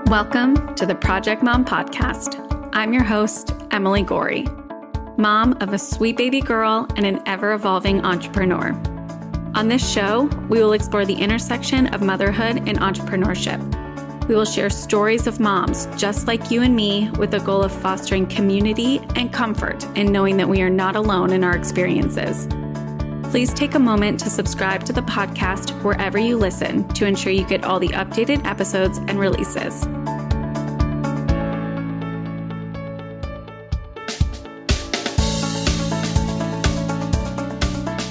Welcome to the Project Mom Podcast. I'm your host, Emily Gorey, mom of a sweet baby girl and an ever-evolving entrepreneur. On this show, we will explore the intersection of motherhood and entrepreneurship. We will share stories of moms just like you and me with the goal of fostering community and comfort in knowing that we are not alone in our experiences. Please take a moment to subscribe to the podcast wherever you listen to ensure you get all the updated episodes and releases.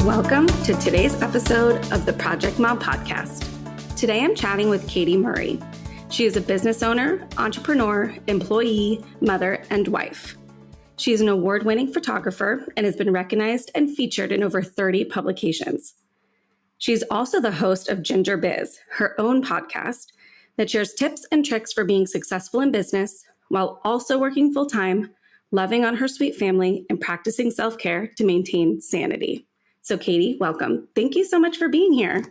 Welcome to today's episode of the Project Mom Podcast. Today I'm chatting with Katy Murray. She is a business owner, entrepreneur, employee, mother, and wife. She is an award-winning photographer and has been recognized and featured in over 30 publications. She's also the host of Ginger Biz, her own podcast that shares tips and tricks for being successful in business while also working full-time, loving on her sweet family, and practicing self-care to maintain sanity. So Katy, welcome. Thank you so much for being here.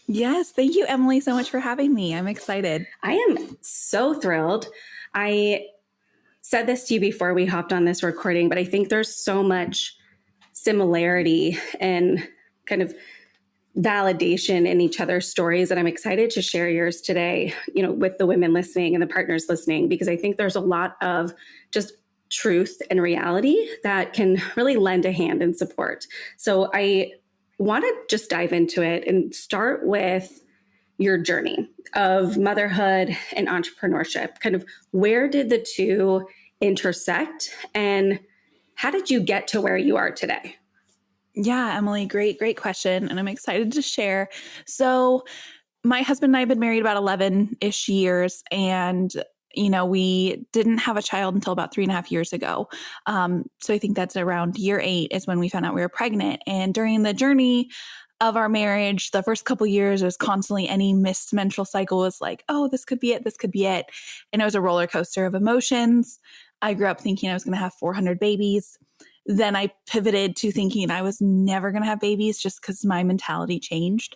Yes, thank you, Emily, so much for having me. I'm excited. I am so thrilled. I said this to you before we hopped on this recording, but I think there's so much similarity and kind of validation in each other's stories that I'm excited to share yours today, with the women listening and the partners listening, because I think there's a lot of just truth and reality that can really lend a hand and support. So I want to just dive into it and start with your journey of motherhood and entrepreneurship. Kind of where did the two intersect and how did you get to where you are today? Yeah, Emily, great question. And I'm excited to share. So my husband and I have been married about 11-ish years, and we didn't have a child until about 3.5 years ago. So I think that's around year 8 is when we found out we were pregnant. And during the journey of our marriage, the first couple years, it was constantly any missed menstrual cycle was like, oh, this could be it. This could be it. And it was a roller coaster of emotions. I grew up thinking I was going to have 400 babies. Then I pivoted to thinking I was never going to have babies just because my mentality changed.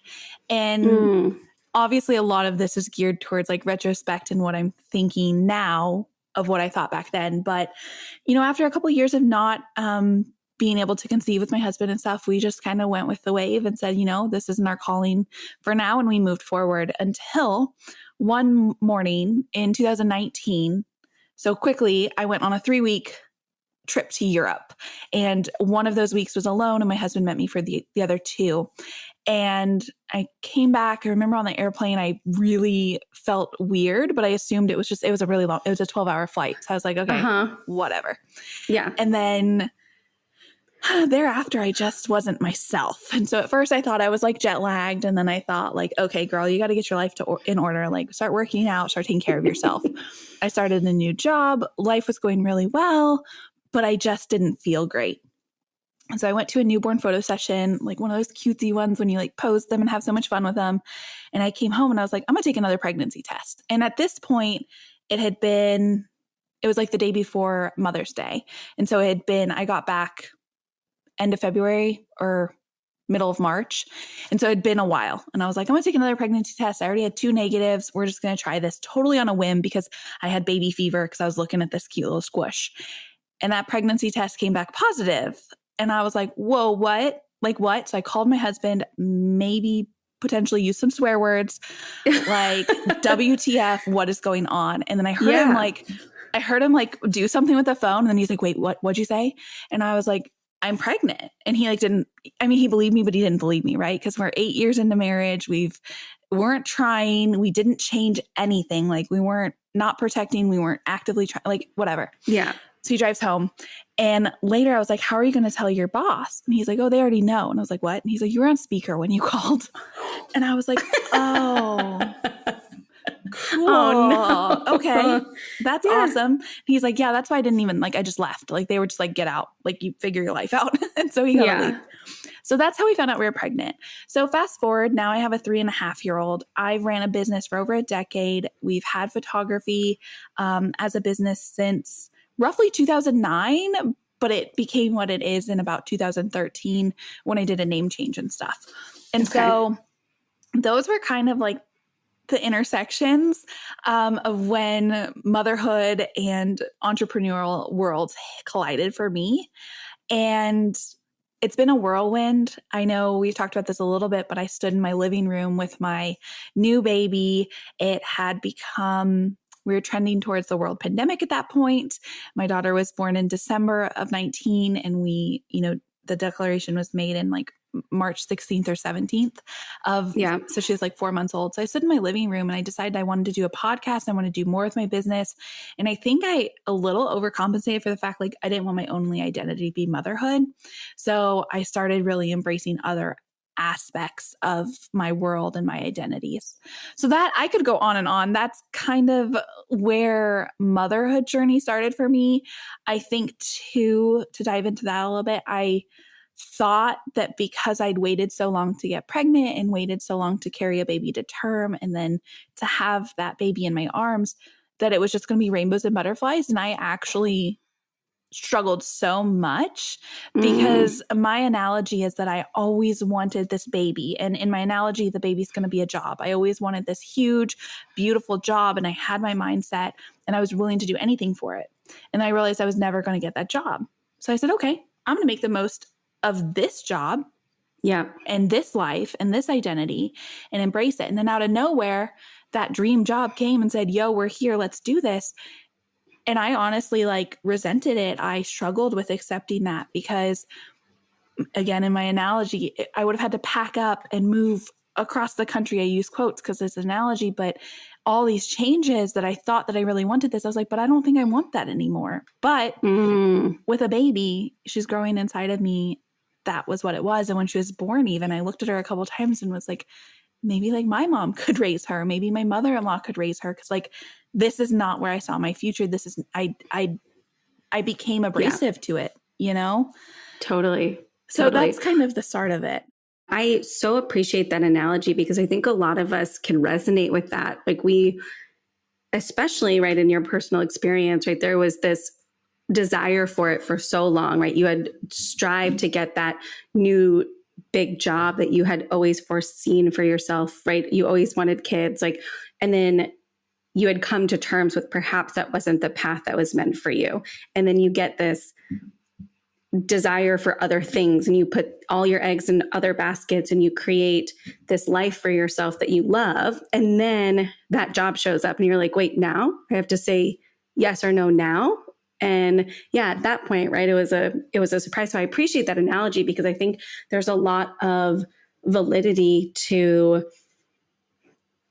And obviously a lot of this is geared towards like retrospect and what I'm thinking now of what I thought back then. But, after a couple of years of not being able to conceive with my husband and stuff, we just kind of went with the wave and said, this isn't our calling for now. And we moved forward until one morning in 2019. So quickly, I went on a 3-week trip to Europe. And one of those weeks was alone, and my husband met me for the other 2. And I came back. I remember on the airplane, I really felt weird, but I assumed it was a 12-hour flight. So I was like, okay, whatever. Yeah. And then thereafter, I just wasn't myself. And so at first I thought I was like jet lagged. And then I thought like, okay, girl, you got to get your life in order. Like start working out, start taking care of yourself. I started a new job. Life was going really well, but I just didn't feel great. And so I went to a newborn photo session, like one of those cutesy ones when you like pose them and have so much fun with them. And I came home and I was like, I'm going to take another pregnancy test. And at this point, it was like the day before Mother's Day. And so I got back end of February or middle of March. And so it had been a while. And I was like, I'm going to take another pregnancy test. I already had 2 negatives. We're just going to try this totally on a whim because I had baby fever because I was looking at this cute little squish. And that pregnancy test came back positive. And I was like, whoa, what? Like what? So I called my husband, maybe potentially use some swear words, like WTF, what is going on? And then I heard him do something with the phone. And then he's like, wait, what'd you say? And I was like, I'm pregnant. And he he believed me, but he didn't believe me, right? Because we're 8 years into marriage. We weren't trying. We didn't change anything. Like we weren't not protecting. We weren't actively trying, like whatever. Yeah. So he drives home. And later I was like, how are you going to tell your boss? And he's like, oh, they already know. And I was like, what? And he's like, you were on speaker when you called. And I was like, oh, cool. Oh, no. Okay. That's awesome. And he's like, yeah, that's why I didn't even I just left. Like they were just like, get out, like you figure your life out. And so he got to leave. So that's how we found out we were pregnant. So fast forward, now I have a 3.5-year-old. I've ran a business for over a decade. We've had photography as a business since roughly 2009, but it became what it is in about 2013 when I did a name change and stuff. And so those were kind of like the intersections of when motherhood and entrepreneurial worlds collided for me. And it's been a whirlwind. I know we've talked about this a little bit, but I stood in my living room with my new baby. It had become, we were trending towards the world pandemic at that point. My daughter was born in December of 19, and we, the declaration was made in like March 16th or 17th so she was like 4 months old. So I stood in my living room and I decided I wanted to do a podcast. I want to do more with my business. And I think I a little overcompensated for the fact, like, I didn't want my only identity to be motherhood. So I started really embracing other aspects of my world and my identities. So that I could go on and on. That's kind of where motherhood journey started for me. I think to dive into that a little bit, I thought that because I'd waited so long to get pregnant and waited so long to carry a baby to term and then to have that baby in my arms, that it was just going to be rainbows and butterflies. And I actually struggled so much because my analogy is that I always wanted this baby. And in my analogy, the baby's going to be a job. I always wanted this huge, beautiful job. And I had my mindset and I was willing to do anything for it. And I realized I was never going to get that job. So I said, okay, I'm going to make the most of this job and this life and this identity and embrace it. And then out of nowhere, that dream job came and said, yo, we're here. Let's do this. And I honestly resented it. I struggled with accepting that because, again, in my analogy, I would have had to pack up and move across the country. I use quotes because it's an analogy, but all these changes that I thought that I really wanted this, I was like, but I don't think I want that anymore. But with a baby, she's growing inside of me. That was what it was. And when she was born, even I looked at her a couple of times and was like, maybe my mom could raise her. Maybe my mother-in-law could raise her. Cause this is not where I saw my future. This is, I became abrasive to it, Totally. So that's kind of the start of it. I so appreciate that analogy because I think a lot of us can resonate with that. We, especially right in your personal experience, right, there was this desire for it for so long, right? You had strived to get that new big job that you had always foreseen for yourself, right? You always wanted kids, and then you had come to terms with perhaps that wasn't the path that was meant for you. And then you get this desire for other things and you put all your eggs in other baskets and you create this life for yourself that you love. And then that job shows up and you're like, wait, now I have to say yes or no now. And at that point, right, it was a surprise. So I appreciate that analogy because I think there's a lot of validity to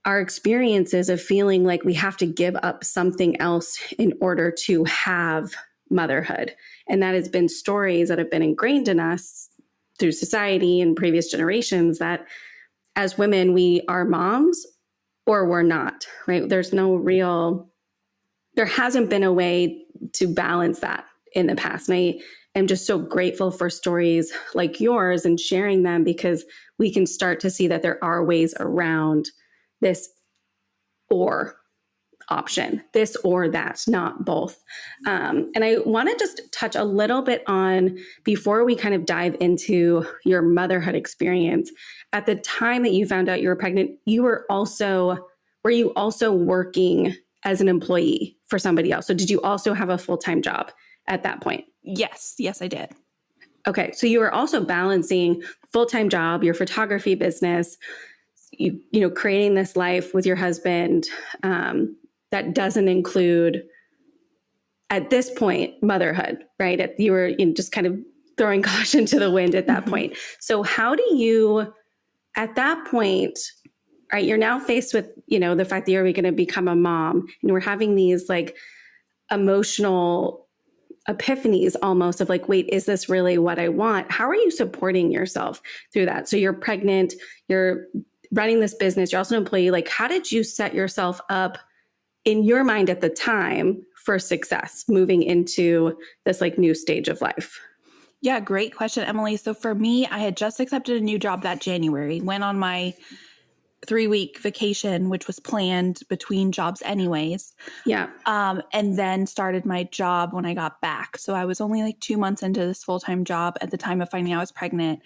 our experiences of feeling like we have to give up something else in order to have motherhood. And that has been stories that have been ingrained in us through society and previous generations that as women, we are moms or we're not, right? There hasn't been a way to balance that in the past. And I am just so grateful for stories like yours and sharing them because we can start to see that there are ways around this or option, this or that, not both. And I want to just touch a little bit on, before we kind of dive into your motherhood experience, at the time that you found out you were pregnant, were you also working as an employee for somebody else? So did you also have a full-time job at that point? Yes, I did. Okay. So you were also balancing full-time job, your photography business, creating this life with your husband, that doesn't include, at this point, motherhood, right? You were just kind of throwing caution to the wind at that point. So how do you, at that point, right, you're now faced with, the fact that you're going to become a mom, and we're having these emotional epiphanies almost of wait, is this really what I want? How are you supporting yourself through that? So you're pregnant, you're running this business, you're also an employee. How did you set yourself up in your mind at the time for success moving into this new stage of life? Yeah, great question, Emily. So for me, I had just accepted a new job that January, went on my 3-week vacation, which was planned between jobs anyways. Yeah. And then started my job when I got back. So I was only like 2 months into this full-time job at the time of finding out I was pregnant,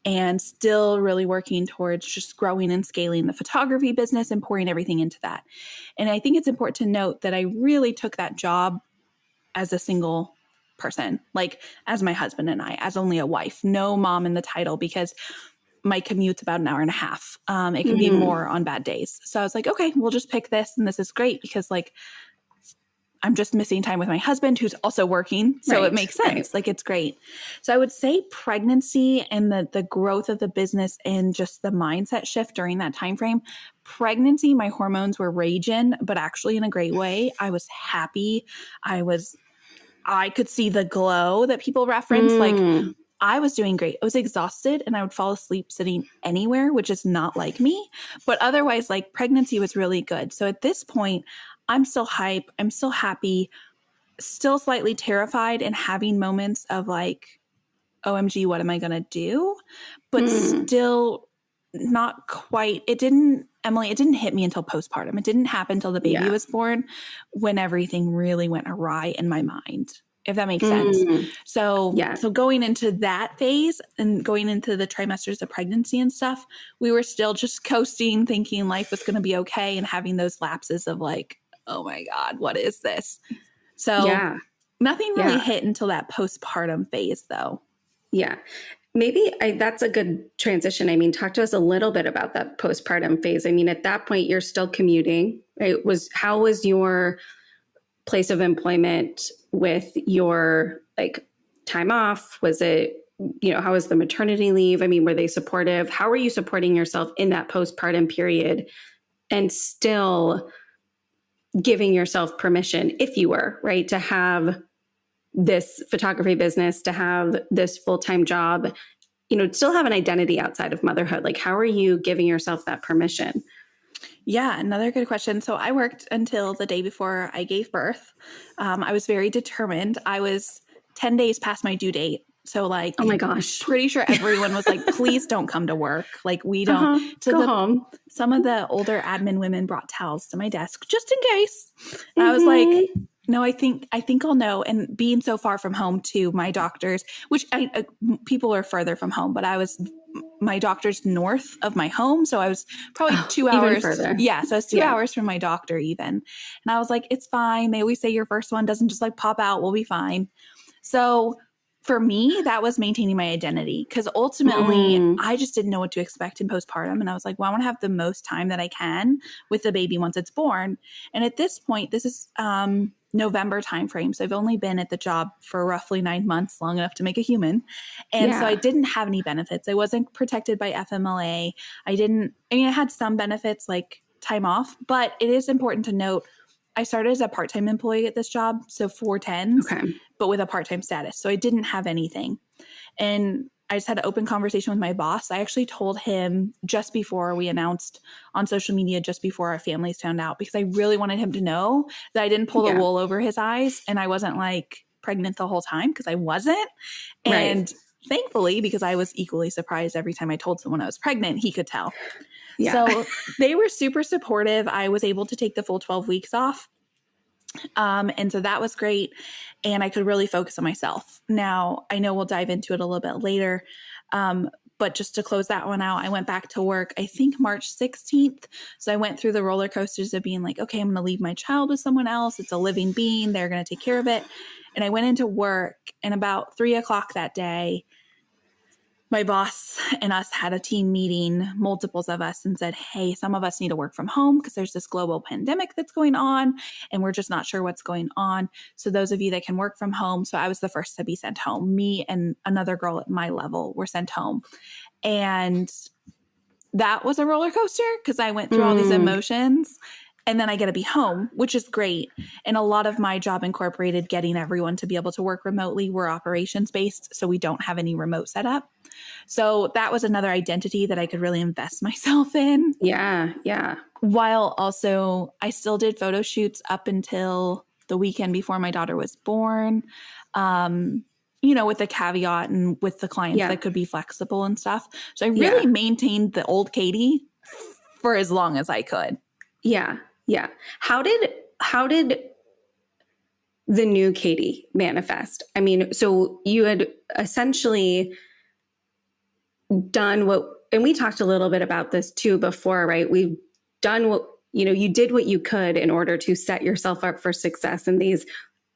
and still really working towards just growing and scaling the photography business and pouring everything into that. And I think it's important to note that I really took that job as a single person, like as my husband and I, as only a wife, no mom in the title, because my commute's about an hour and a half. It can be more on bad days. So I was like, okay, we'll just pick this. And this is great because like I'm just missing time with my husband who's also working. So it makes sense. Right. Like it's great. So I would say pregnancy and the growth of the business and just the mindset shift during that time frame. Pregnancy, my hormones were raging, but actually in a great way. I was happy. I could see the glow that people reference. Like I was doing great. I was exhausted and I would fall asleep sitting anywhere, which is not like me. But otherwise, like pregnancy was really good. So at this point, I'm still hype. I'm still happy, still slightly terrified and having moments of like, OMG, what am I going to do? But still not quite. Emily, it didn't hit me until postpartum. It didn't happen until the baby was born, when everything really went awry in my mind, if that makes sense. So going into that phase and going into the trimesters of pregnancy and stuff, we were still just coasting, thinking life was going to be okay, and having those lapses of like, oh my God, what is this? So nothing really hit until that postpartum phase though. Yeah. Maybe that's a good transition. I mean, talk to us a little bit about that postpartum phase. I mean, at that point, you're still commuting, right? How was your place of employment with your like time off? Was it, how was the maternity leave? I mean, were they supportive? How were you supporting yourself in that postpartum period and still giving yourself permission, if you were, right, to have this photography business, to have this full-time job, still have an identity outside of motherhood? Like, how are you giving yourself that permission? Yeah, another good question. So I worked until the day before I gave birth. I was very determined. I was 10 days past my due date. So like, oh my gosh, pretty sure everyone was like, please don't come to work. Like we don't, go home. Some of the older admin women brought towels to my desk just in case. And I was like, no, I think I'll know. And being so far from home too, my doctors, which people are further from home, but my doctor's north of my home. So I was probably 2 hours. Further. Yeah. So I was 2 hours from my doctor even. And I was like, it's fine. They always say your first one doesn't just like pop out. We'll be fine. So for me, that was maintaining my identity, because ultimately I just didn't know what to expect in postpartum. And I was like, well, I want to have the most time that I can with the baby once it's born. And at this point, this is November timeframe. So I've only been at the job for roughly 9 months, long enough to make a human. And so I didn't have any benefits. I wasn't protected by FMLA. I had some benefits like time off, but it is important to note I started as a part-time employee at this job, so 410s, but with a part-time status. So I didn't have anything. And I just had an open conversation with my boss. I actually told him just before we announced on social media, just before our families found out, because I really wanted him to know that I didn't pull the wool over his eyes and I wasn't like pregnant the whole time, because I wasn't. And thankfully, because I was equally surprised every time I told someone I was pregnant, he could tell. Yeah. So they were super supportive. I was able to take the full 12 weeks off. And so that was great. And I could really focus on myself. Now, I know we'll dive into it a little bit later. But just to close that one out, I went back to work, I think March 16th. So I went through the roller coasters of being like, okay, I'm going to leave my child with someone else. It's a living being. They're going to take care of it. And I went into work, and about 3:00 that day, my boss and us had a team meeting, multiples of us, and said, hey, some of us need to work from home because there's this global pandemic that's going on and we're just not sure what's going on. So those of you that can work from home. So I was the first to be sent home. Me and another girl at my level were sent home. And that was a roller coaster because I went through all these emotions. And then I get to be home, which is great. And a lot of my job incorporated getting everyone to be able to work remotely. We're operations based, so we don't have any remote setup. So that was another identity that I could really invest myself in. Yeah, yeah. While also I still did photo shoots up until the weekend before my daughter was born, with the caveat and with the clients that could be flexible and stuff. So I really maintained the old Katy for as long as I could. Yeah. Yeah. How did the new Katy manifest? I mean, so you had essentially done what, and we talked a little bit about this too before, right? We've done what, you did what you could in order to set yourself up for success in these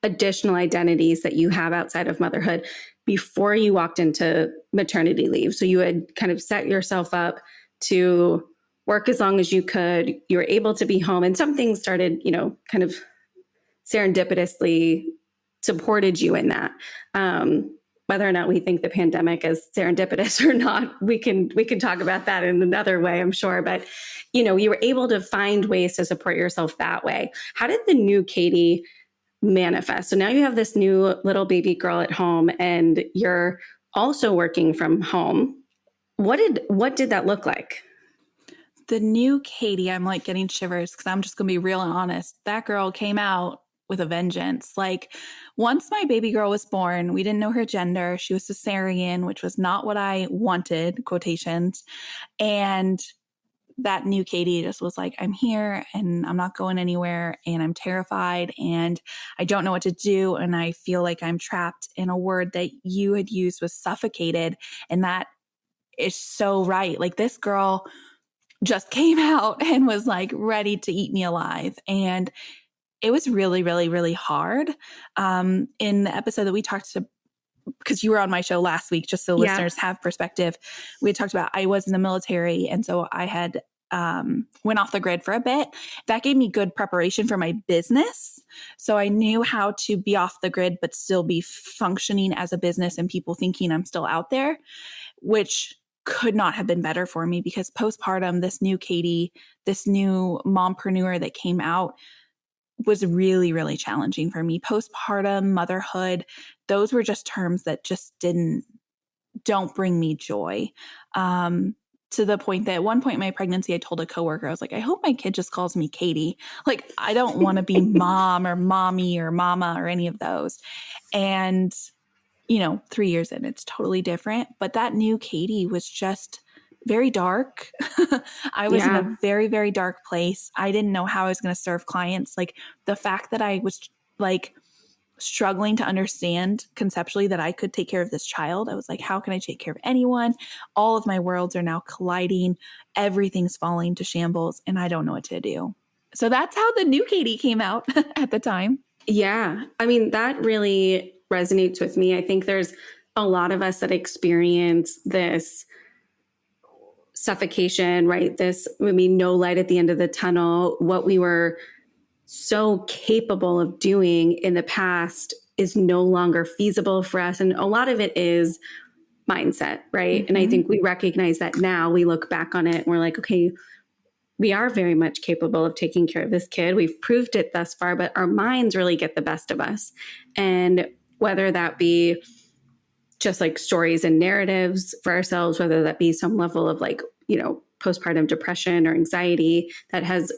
additional identities that you have outside of motherhood before you walked into maternity leave. So you had kind of set yourself up to work as long as you could. You were able to be home, and some things started, kind of serendipitously supported you in that. Whether or not we think the pandemic is serendipitous or not, we can talk about that in another way, I'm sure. But you were able to find ways to support yourself that way. How did the new Katy manifest? So now you have this new little baby girl at home, and you're also working from home. What did that look like? The new Katy, I'm like getting shivers because I'm just going to be real and honest. That girl came out with a vengeance. Like, once my baby girl was born, we didn't know her gender. She was cesarean, which was not what I wanted, quotations. And that new Katy just was like, I'm here and I'm not going anywhere, and I'm terrified and I don't know what to do. And I feel like I'm trapped. In a word that you had used was suffocated. And that is so right. Like, this girl just came out and was like ready to eat me alive. And it was really, really, really hard. In the episode that we talked to, because you were on my show last week, just so listeners have perspective, we had talked about I was in the military. And so I had went off the grid for a bit. That gave me good preparation for my business. So I knew how to be off the grid, but still be functioning as a business and people thinking I'm still out there, which could not have been better for me, because postpartum, this new Katy, this new mompreneur that came out, was really, really challenging for me. Postpartum, motherhood, those were just terms that just don't bring me joy. To the point that at one point in my pregnancy, I told a coworker, I was like, I hope my kid just calls me Katy. Like, I don't want to be mom or mommy or mama or any of those. And 3 years in, it's totally different. But that new Katy was just very dark. I was in a very, very dark place. I didn't know how I was going to serve clients. Like, the fact that I was like struggling to understand conceptually that I could take care of this child. I was like, how can I take care of anyone? All of my worlds are now colliding. Everything's falling to shambles and I don't know what to do. So that's how the new Katy came out at the time. Yeah. I mean, that really resonates with me. I think there's a lot of us that experience this suffocation, right? This, no light at the end of the tunnel. What we were so capable of doing in the past is no longer feasible for us. And a lot of it is mindset, right? Mm-hmm. And I think we recognize that now. We look back on it and we're like, okay, we are very much capable of taking care of this kid. We've proved it thus far, but our minds really get the best of us. And whether that be just like stories and narratives for ourselves, whether that be some level of like, postpartum depression or anxiety that has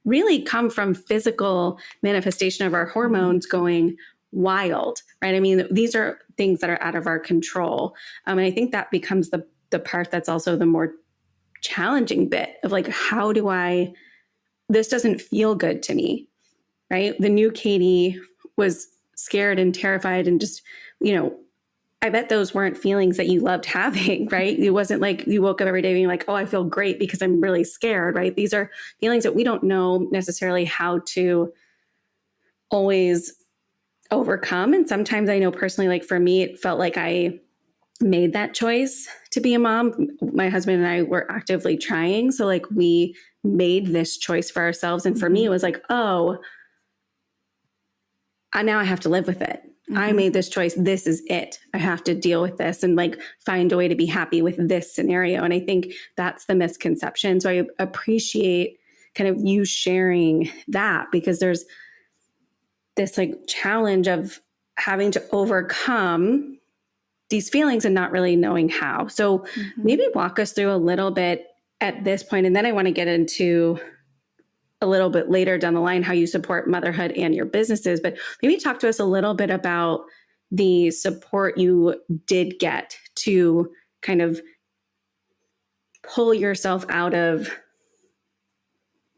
really come from physical manifestation of our hormones going wild, right? I mean, these are things that are out of our control. And I think that becomes the part that's also the more challenging bit of like, how do this doesn't feel good to me, right? The new Katy was scared and terrified and just, I bet those weren't feelings that you loved having, right? It wasn't like you woke up every day being like, oh, I feel great because I'm really scared, right? These are feelings that we don't know necessarily how to always overcome. And sometimes I know personally, like for me, it felt like I made that choice to be a mom. My husband and I were actively trying. So like we made this choice for ourselves. And for me, it was like, oh, now I have to live with it. Mm-hmm. I made this choice. This is it. I have to deal with this and like find a way to be happy with this scenario. And I think that's the misconception. So I appreciate kind of you sharing that, because there's this like challenge of having to overcome these feelings and not really knowing how. So maybe walk us through a little bit at this point, and then I want to get into a little bit later down the line how you support motherhood and your businesses. But maybe talk to us a little bit about the support you did get to kind of pull yourself out of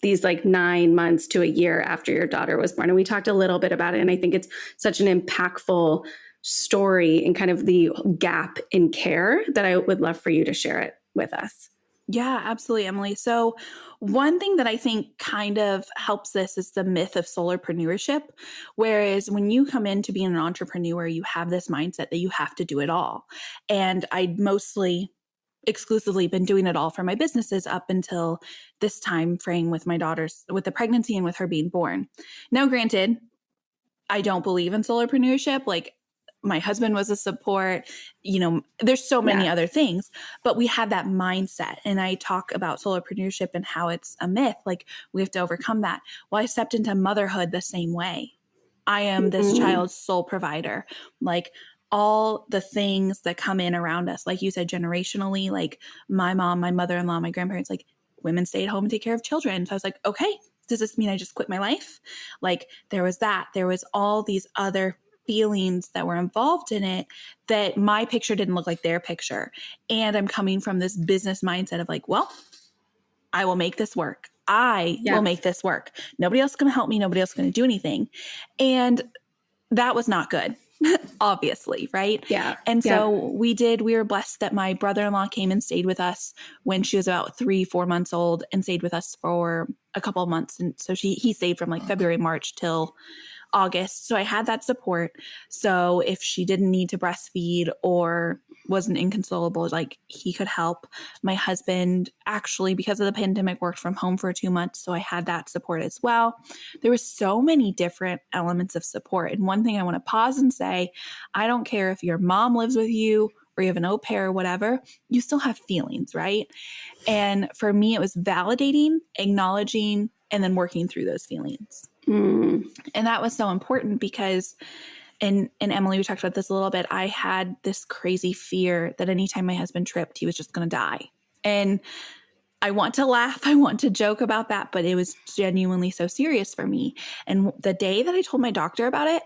these like 9 months to a year after your daughter was born. And we talked a little bit about it. And I think it's such an impactful story and kind of the gap in care that I would love for you to share it with us. Yeah, absolutely, Emily. So one thing that I think kind of helps this is the myth of solopreneurship. Whereas when you come into being an entrepreneur, you have this mindset that you have to do it all. And I mostly exclusively been doing it all for my businesses up until this time frame with my daughter's, with the pregnancy and with her being born. Now, granted, I don't believe in solopreneurship. Like, my husband was a support, there's so many other things, but we have that mindset. And I talk about solopreneurship and how it's a myth. Like, we have to overcome that. Well, I stepped into motherhood the same way. I am this child's sole provider. Like, all the things that come in around us, like you said, generationally, like my mom, my mother-in-law, my grandparents, like women stayed home and take care of children. So I was like, okay, does this mean I just quit my life? Like, there was that. There was all these other feelings that were involved in it that my picture didn't look like their picture. And I'm coming from this business mindset of like, well, I will make this work. I will make this work. Nobody else is going to help me. Nobody else is going to do anything. And that was not good, obviously. Right. Yeah. And so we were blessed that my brother-in-law came and stayed with us when she was about 3-4 months old and stayed with us for a couple of months. And so he stayed from like February, March till August. So I had that support. So if she didn't need to breastfeed or wasn't inconsolable, like, he could help. My husband actually, because of the pandemic, worked from home for 2 months. So I had that support as well. There was so many different elements of support. And one thing I want to pause and say, I don't care if your mom lives with you or you have an au pair or whatever, you still have feelings, right? And for me, it was validating, acknowledging, and then working through those feelings. And that was so important because, and Emily, we talked about this a little bit, I had this crazy fear that anytime my husband tripped, he was just going to die. And I want to laugh, I want to joke about that, but it was genuinely so serious for me. And the day that I told my doctor about it,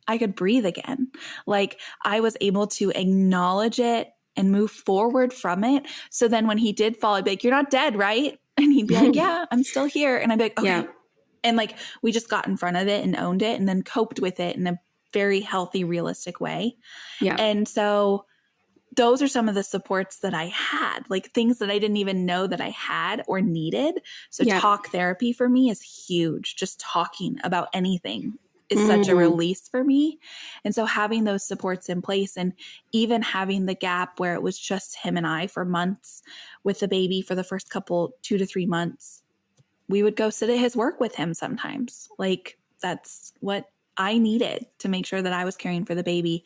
I could breathe again. Like, I was able to acknowledge it and move forward from it. So then when he did fall, I'd be like, you're not dead, right? And he'd be like, yeah, I'm still here. And I'd be like, okay. Yeah. And like, we just got in front of it and owned it and then coped with it in a very healthy, realistic way. Yeah. And so those are some of the supports that I had, like things that I didn't even know that I had or needed. So talk therapy for me is huge. Just talking about anything is such a release for me. And so having those supports in place and even having the gap where it was just him and I for months with the baby for the first 2 to 3 months, we would go sit at his work with him sometimes. Like, that's what I needed to make sure that I was caring for the baby.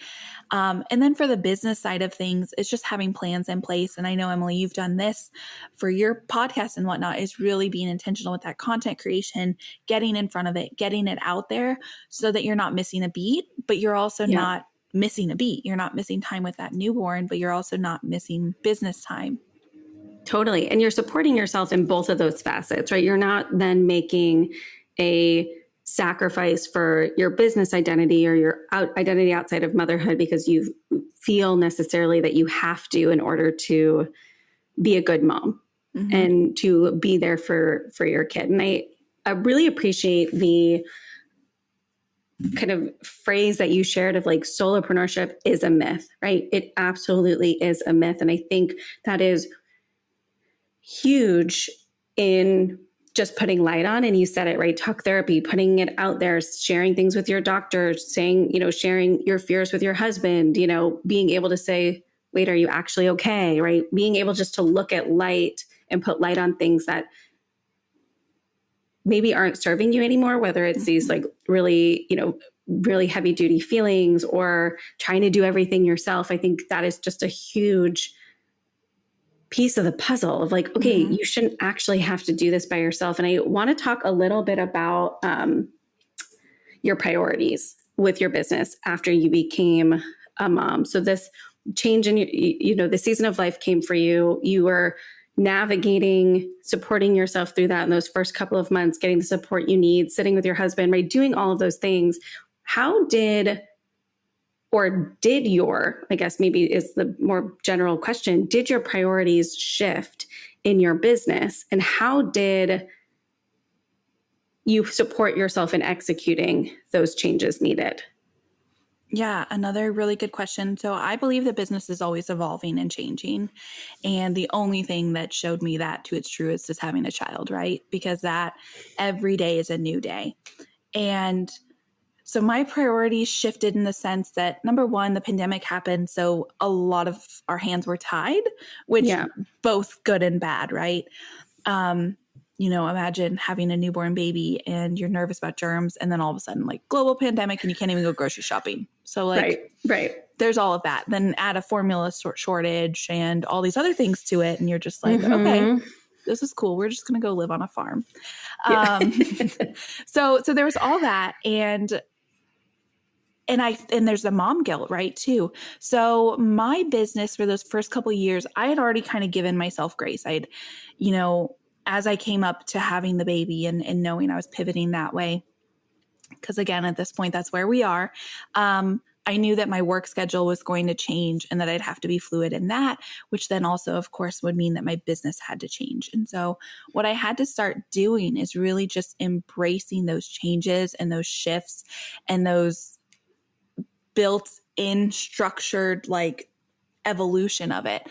And then for the business side of things, it's just having plans in place. And I know, Emily, you've done this for your podcast and whatnot, is really being intentional with that content creation, getting in front of it, getting it out there so that you're not missing a beat, but you're also not missing a beat. You're not missing time with that newborn, but you're also not missing business time. Totally. And you're supporting yourself in both of those facets, right? You're not then making a sacrifice for your business identity or your identity outside of motherhood because you feel necessarily that you have to in order to be a good mom and to be there for your kid. And I really appreciate the kind of phrase that you shared of like solopreneurship is a myth, right? It absolutely is a myth. And I think that is huge in just putting light on, and you said it, right? Talk therapy, putting it out there, sharing things with your doctor, saying, sharing your fears with your husband, being able to say, wait, are you actually okay? Right? Being able just to look at light and put light on things that maybe aren't serving you anymore, whether it's these like really, really heavy duty feelings or trying to do everything yourself. I think that is just a huge piece of the puzzle of like, okay, you shouldn't actually have to do this by yourself. And I want to talk a little bit about your priorities with your business after you became a mom. So this change in, the season of life came for you. You were navigating, supporting yourself through that in those first couple of months, getting the support you need, sitting with your husband, right? Doing all of those things. How did your, I guess maybe is the more general question, did your priorities shift in your business? And how did you support yourself in executing those changes needed? Yeah, another really good question. So I believe that business is always evolving and changing. And the only thing that showed me that to its true is just having a child, right? Because that every day is a new day. And so my priorities shifted in the sense that, number one, the pandemic happened. So a lot of our hands were tied, which Yeah. both good and bad, right? Imagine having a newborn baby and you're nervous about germs, and then all of a sudden, like, global pandemic, and you can't even go grocery shopping. So right. there's all of that. Then add a formula shortage and all these other things to it, and you're just like, okay, this is cool. We're just going to go live on a farm. Yeah. So there was all that, and there's the mom guilt, right, too. So my business for those first couple of years, I had already kind of given myself grace. As I came up to having the baby and knowing I was pivoting that way, because again, at this point, that's where we are. I knew that my work schedule was going to change and that I'd have to be fluid in that, which then also, of course, would mean that my business had to change. And so what I had to start doing is really just embracing those changes and those shifts and those built-in structured evolution of it.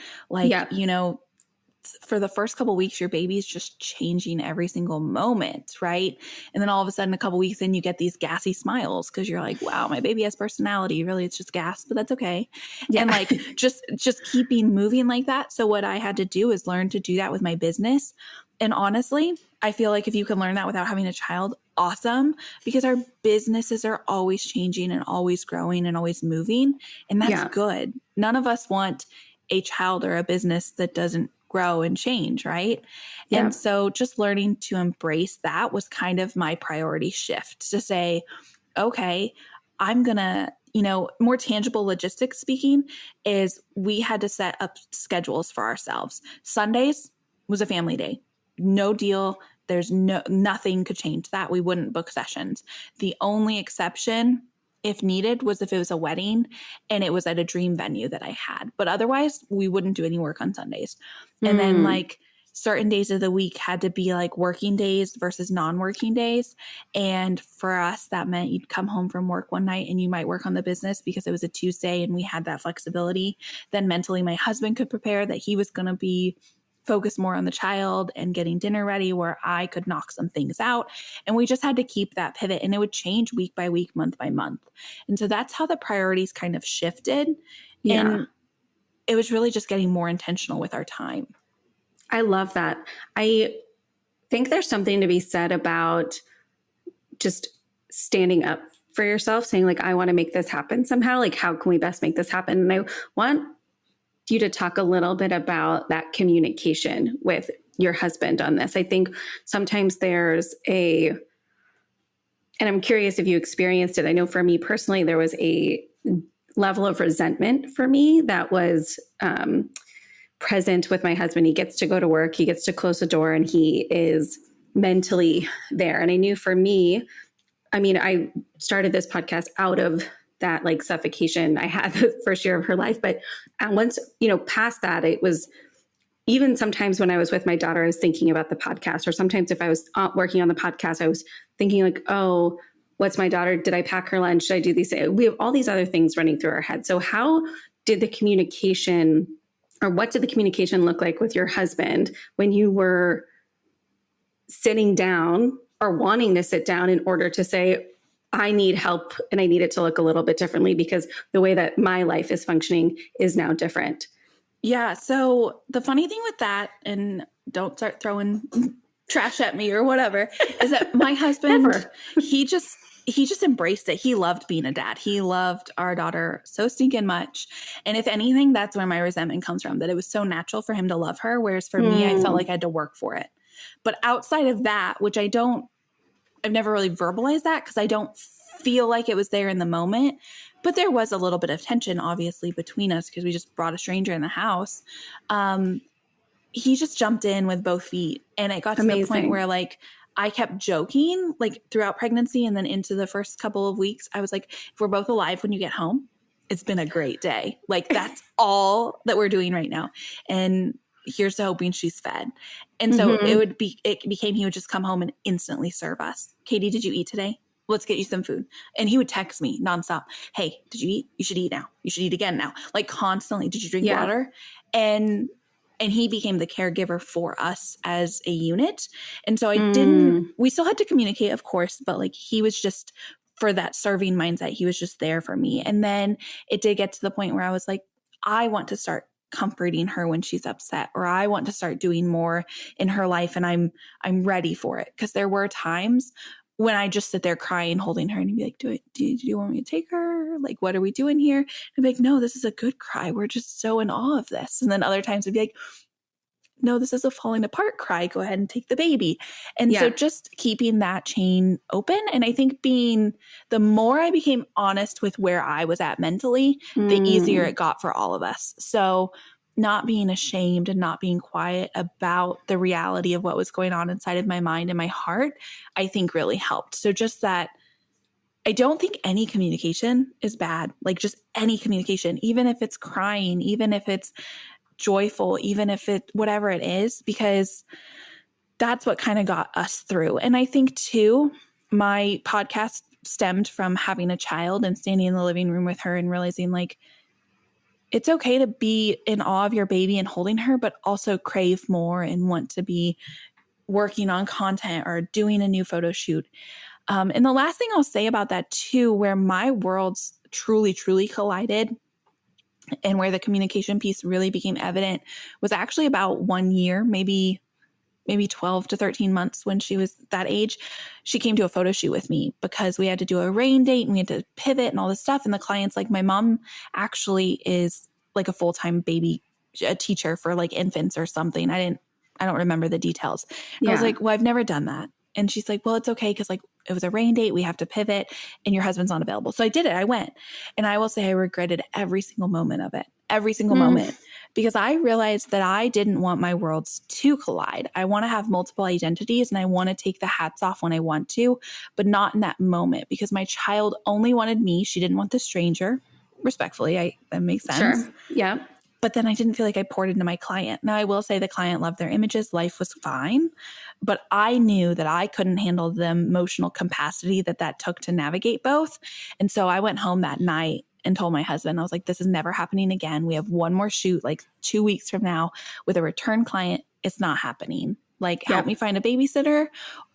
For the first couple of weeks, your baby's just changing every single moment, right? And then all of a sudden, a couple of weeks in, you get these gassy smiles because you're like, wow, my baby has personality. Really, it's just gas, but that's okay. Yeah. And just keeping moving like that. So what I had to do is learn to do that with my business. And honestly, I feel like if you can learn that without having a child, awesome, because our businesses are always changing and always growing and always moving. And that's good. None of us want a child or a business that doesn't grow and change, right? Yeah. And so just learning to embrace that was kind of my priority shift to say, okay, I'm going to, more tangible logistics speaking is we had to set up schedules for ourselves. Sundays was a family day. No deal. There's nothing could change that. We wouldn't book sessions. The only exception, if needed, was if it was a wedding and it was at a dream venue that I had. But otherwise, we wouldn't do any work on Sundays. And then certain days of the week had to be working days versus non-working days. And for us, that meant you'd come home from work one night and you might work on the business because it was a Tuesday and we had that flexibility. Then mentally, my husband could prepare that he was going to be focus more on the child and getting dinner ready, where I could knock some things out. And we just had to keep that pivot, and it would change week by week, month by month. And so that's how the priorities kind of shifted. Yeah. And it was really just getting more intentional with our time. I love that. I think there's something to be said about just standing up for yourself, saying I want to make this happen somehow. How can we best make this happen? And I want you to talk a little bit about that communication with your husband on this. I think sometimes there's and I'm curious if you experienced it. I know for me personally, there was a level of resentment for me that was present with my husband. He gets to go to work, he gets to close the door, and he is mentally there. And I knew for me, I started this podcast out of that suffocation I had the first year of her life. But once, past that, it was even sometimes when I was with my daughter, I was thinking about the podcast, or sometimes if I was working on the podcast, I was thinking oh, what's my daughter? Did I pack her lunch? Should I do these? We have all these other things running through our head. So how did the communication, or what did the communication look like with your husband when you were sitting down or wanting to sit down in order to say, I need help and I need it to look a little bit differently because the way that my life is functioning is now different? Yeah. So the funny thing with that, and don't start throwing trash at me or whatever, is that my husband, he just embraced it. He loved being a dad. He loved our daughter so stinking much. And if anything, that's where my resentment comes from, that it was so natural for him to love her. Whereas for me, I felt like I had to work for it. But outside of that, which I've never really verbalized that because I don't feel like it was there in the moment, but there was a little bit of tension obviously between us because we just brought a stranger in the house. He just jumped in with both feet, and it got to the point where I kept joking throughout pregnancy and then into the first couple of weeks. I was like, if we're both alive when you get home, it's been a great day. That's all that we're doing right now. And here's to hoping she's fed. And so it became, he would just come home and instantly serve us. Katie, did you eat today? Let's get you some food. And he would text me nonstop. Hey, did you eat? You should eat now. You should eat again now. Like constantly. Did you drink water? And he became the caregiver for us as a unit. And so we still had to communicate, of course, but like he was just, for that serving mindset, he was just there for me. And then it did get to the point where I was like, I want to start comforting her when she's upset, or I want to start doing more in her life, and I'm ready for it. Because there were times when I just sit there crying, holding her, and he'd be like, do you want me to take her? Like, what are we doing here? And I'd be like, no, this is a good cry. We're just so in awe of this. And then other times I'd be like, no, this is a falling apart cry. Go ahead and take the baby. And so just keeping that chain open. And I think the more I became honest with where I was at mentally, the easier it got for all of us. So not being ashamed and not being quiet about the reality of what was going on inside of my mind and my heart, I think really helped. So just that, I don't think any communication is bad. Like just any communication, even if it's crying, even if it's joyful, even if it, whatever it is, because that's what kind of got us through. And I think too, my podcast stemmed from having a child and standing in the living room with her and realizing like, it's okay to be in awe of your baby and holding her, but also crave more and want to be working on content or doing a new photo shoot. And the last thing I'll say about that too, where my worlds truly, truly collided and where the communication piece really became evident, was actually about 1 year, maybe 12 to 13 months when she was that age. She came to a photo shoot with me because we had to do a rain date and we had to pivot and all this stuff. And the client's like, my mom actually is like a full-time baby teacher for like infants or something. I don't remember the details. I was like, well, I've never done that. And she's like, well, it's okay, because like it was a rain date, we have to pivot, and your husband's not available. So I did it. I went. And I will say I regretted every single moment of it, every single moment, because I realized that I didn't want my worlds to collide. I want to have multiple identities, and I want to take the hats off when I want to, but not in that moment, because my child only wanted me. She didn't want the stranger. Respectfully, that makes sense. Sure. Yeah. But then I didn't feel like I poured into my client. Now, I will say the client loved their images. Life was fine. But I knew that I couldn't handle the emotional capacity that took to navigate both. And so I went home that night and told my husband, I was like, this is never happening again. We have one more shoot like 2 weeks from now with a return client. It's not happening. Like, help me find a babysitter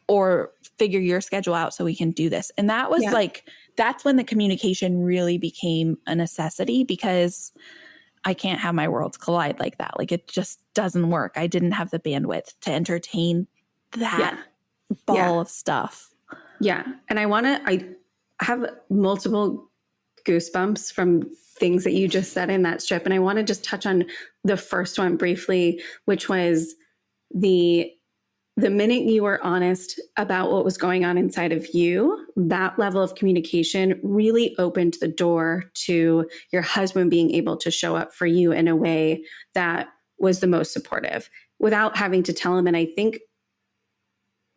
or figure your schedule out so we can do this. And that was that's when the communication really became a necessity, because I can't have my worlds collide like that. Like, it just doesn't work. I didn't have the bandwidth to entertain that ball of stuff. Yeah. And I have multiple goosebumps from things that you just said in that strip. And I want to just touch on the first one briefly, which was the minute you were honest about what was going on inside of you, that level of communication really opened the door to your husband being able to show up for you in a way that was the most supportive without having to tell him. And I think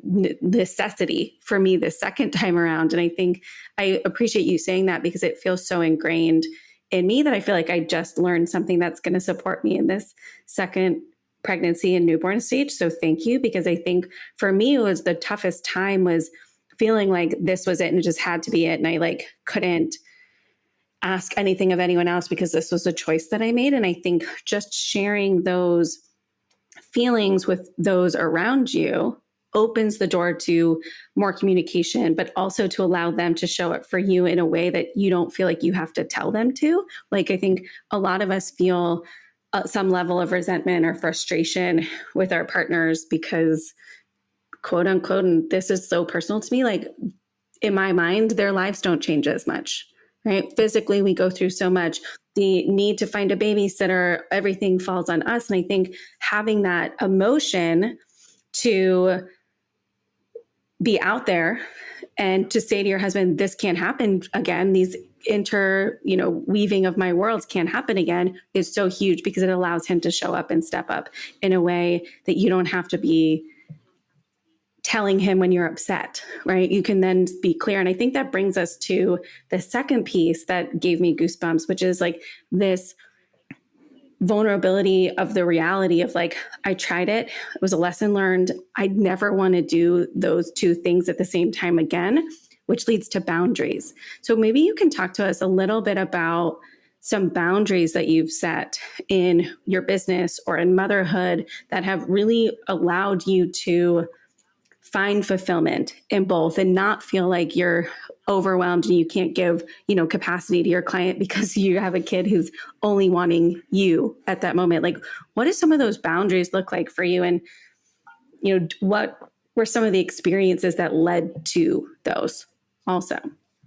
necessity for me the second time around. And I think I appreciate you saying that, because it feels so ingrained in me that I feel like I just learned something that's going to support me in this second pregnancy and newborn stage. So thank you, because I think for me, it was the toughest time was feeling like this was it and it just had to be it. And I like couldn't ask anything of anyone else because this was a choice that I made. And I think just sharing those feelings with those around you opens the door to more communication, but also to allow them to show up for you in a way that you don't feel like you have to tell them to. Like, I think a lot of us feel some level of resentment or frustration with our partners because, quote unquote, and this is so personal to me, like in my mind, their lives don't change as much, right? Physically, we go through so much. The need to find a babysitter, everything falls on us. And I think having that emotion to be out there and to say to your husband, this can't happen again, these weaving of my worlds can't happen again, is so huge, because it allows him to show up and step up in a way that you don't have to be telling him when you're upset, right? You can then be clear. And I think that brings us to the second piece that gave me goosebumps, which is like this vulnerability of the reality of like, I tried it. It was a lesson learned. I'd never want to do those two things at the same time again, which leads to boundaries. So maybe you can talk to us a little bit about some boundaries that you've set in your business or in motherhood that have really allowed you to find fulfillment in both and not feel like you're overwhelmed and you can't give, capacity to your client because you have a kid who's only wanting you at that moment. Like, what do some of those boundaries look like for you? And, what were some of the experiences that led to those also?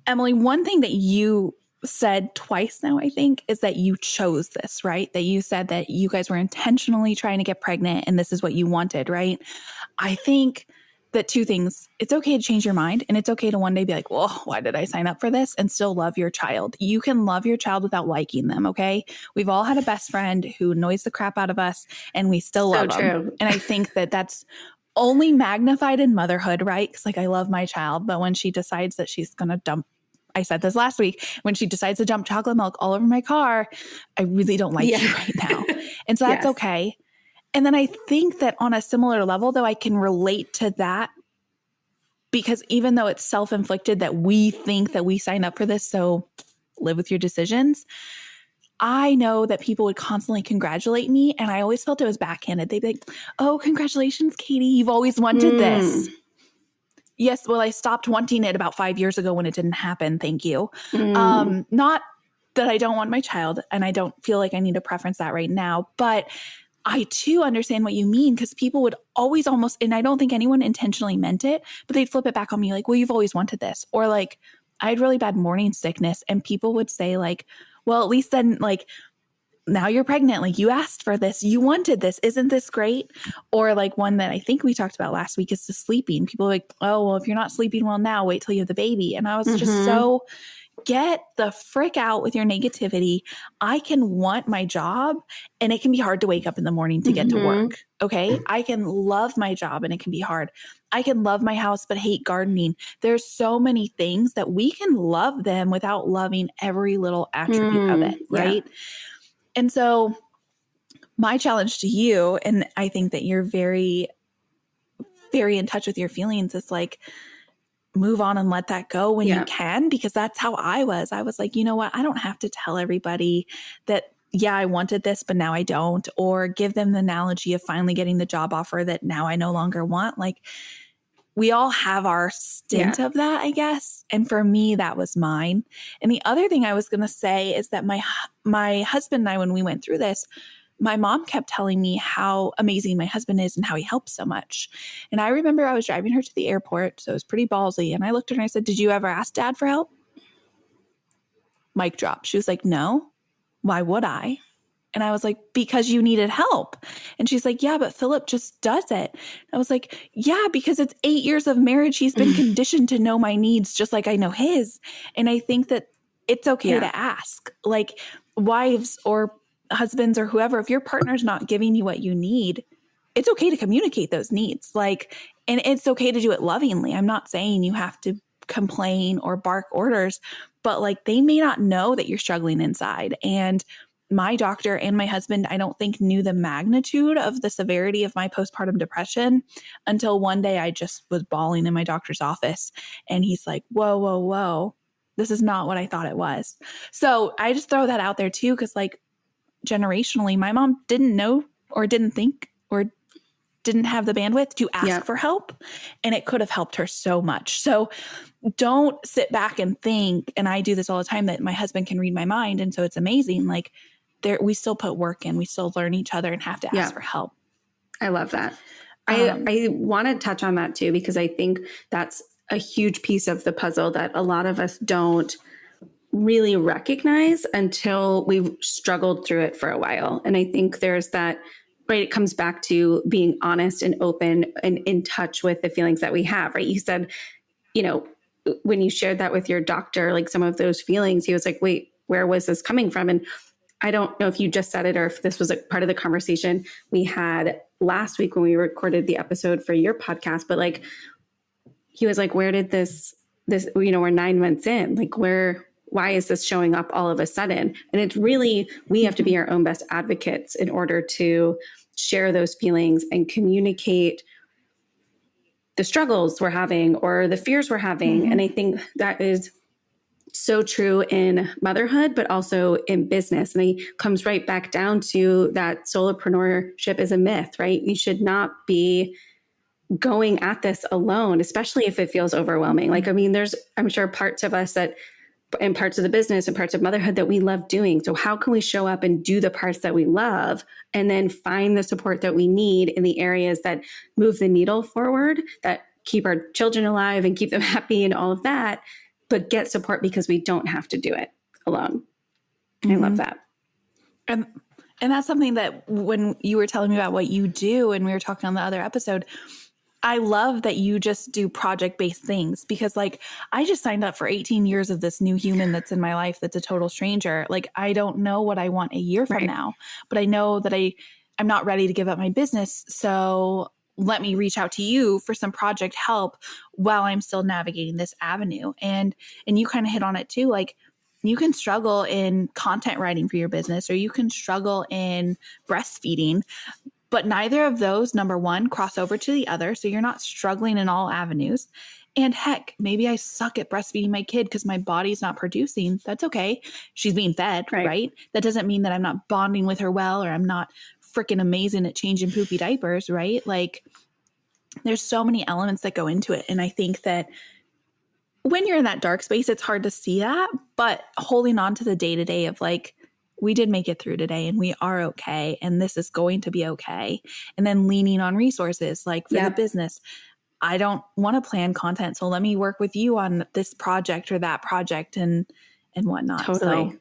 Emily, one thing that you said twice now, I think, is that you chose this, right? That you said that you guys were intentionally trying to get pregnant and this is what you wanted, right? I think that two things, it's okay to change your mind and it's okay to one day be like, well, why did I sign up for this? And still love your child. You can love your child without liking them, okay? We've all had a best friend who annoys the crap out of us and we still love them. And I think that that's only magnified in motherhood, right? Because like I love my child, but when she decides that she's going to dump, I said this last week, when she decides to dump chocolate milk all over my car, I really don't like you right now. And so that's okay. And then I think that on a similar level, though, I can relate to that because even though it's self-inflicted that we think that we signed up for this, so live with your decisions, I know that people would constantly congratulate me. And I always felt it was backhanded. They'd be like, oh, congratulations, Katy. You've always wanted this. Yes, well, I stopped wanting it about 5 years ago when it didn't happen. Thank you. Not that I don't want my child, and I don't feel like I need to preference that right now, but I too understand what you mean because people would always almost, and I don't think anyone intentionally meant it, but they'd flip it back on me like, well, you've always wanted this. Or like, I had really bad morning sickness and people would say like, well, at least then like, now you're pregnant. Like you asked for this. You wanted this. Isn't this great? Or like one that I think we talked about last week is the sleeping. People are like, oh, well, if you're not sleeping well now, wait till you have the baby. And I was just so get the frick out with your negativity. I can want my job and it can be hard to wake up in the morning to get to work. Okay. I can love my job and it can be hard. I can love my house, but hate gardening. There's so many things that we can love them without loving every little attribute of it. Right. Yeah. And so my challenge to you, and I think that you're very, very in touch with your feelings, is like, move on and let that go when you can, because that's how I was. I was like, you know what? I don't have to tell everybody that, yeah, I wanted this, but now I don't, or give them the analogy of finally getting the job offer that now I no longer want. Like we all have our stint of that, I guess. And for me, that was mine. And the other thing I was going to say is that my husband and I, when we went through this, my mom kept telling me how amazing my husband is and how he helps so much. And I remember I was driving her to the airport, so it was pretty ballsy. And I looked at her and I said, did you ever ask Dad for help? Mic drop. She was like, no. Why would I? And I was like, because you needed help. And she's like, yeah, but Philip just does it. I was like, yeah, because it's 8 years of marriage. He's been conditioned to know my needs just like I know his. And I think that it's okay to ask, like wives or husbands or whoever, if your partner's not giving you what you need, it's okay to communicate those needs. Like, and it's okay to do it lovingly. I'm not saying you have to complain or bark orders, but like they may not know that you're struggling inside. And my doctor and my husband, I don't think knew the magnitude of the severity of my postpartum depression until one day I just was bawling in my doctor's office. And he's like, whoa, whoa, whoa, this is not what I thought it was. So I just throw that out there too, because like generationally, my mom didn't know or didn't think or didn't have the bandwidth to ask for help. And it could have helped her so much. So don't sit back and think, and I do this all the time, that my husband can read my mind. And so it's amazing. Like we still put work in, we still learn each other and have to ask for help. I love that. I want to touch on that too, because I think that's a huge piece of the puzzle that a lot of us don't really recognize until we've struggled through it for a while. And I think there's that, right? It comes back to being honest and open and in touch with the feelings that we have, right? You said, when you shared that with your doctor, like some of those feelings, he was like, wait, where was this coming from? And I don't know if you just said it or if this was a part of the conversation we had last week when we recorded the episode for your podcast, but like, he was like, where did this, we're 9 months in, like, where why is this showing up all of a sudden? And it's really, we have to be our own best advocates in order to share those feelings and communicate the struggles we're having or the fears we're having. And I think that is so true in motherhood, but also in business. And it comes right back down to that solopreneurship is a myth, right? You should not be going at this alone, especially if it feels overwhelming. Like, I mean, there's, I'm sure parts of us that, and parts of the business and parts of motherhood that we love doing. So how can we show up and do the parts that we love and then find the support that we need in the areas that move the needle forward, that keep our children alive and keep them happy and all of that, but get support because we don't have to do it alone. I love that. And that's something that when you were telling me about what you do and we were talking on the other episode, I love that you just do project-based things because like I just signed up for 18 years of this new human that's in my life that's a total stranger. Like I don't know what I want a year from now, but I know that I'm not ready to give up my business. So let me reach out to you for some project help while I'm still navigating this avenue. And you kind of hit on it too. Like you can struggle in content writing for your business or you can struggle in breastfeeding, but neither of those, number one, cross over to the other. So you're not struggling in all avenues. And heck, maybe I suck at breastfeeding my kid because my body's not producing. That's okay. She's being fed, right? That doesn't mean that I'm not bonding with her well or I'm not freaking amazing at changing poopy diapers, right? Like there's so many elements that go into it. And I think that when you're in that dark space, it's hard to see that, but holding on to the day-to-day of like, we did make it through today and we are okay. And this is going to be okay. And then leaning on resources like for the business. I don't want to plan content. So let me work with you on this project or that project and whatnot. Totally.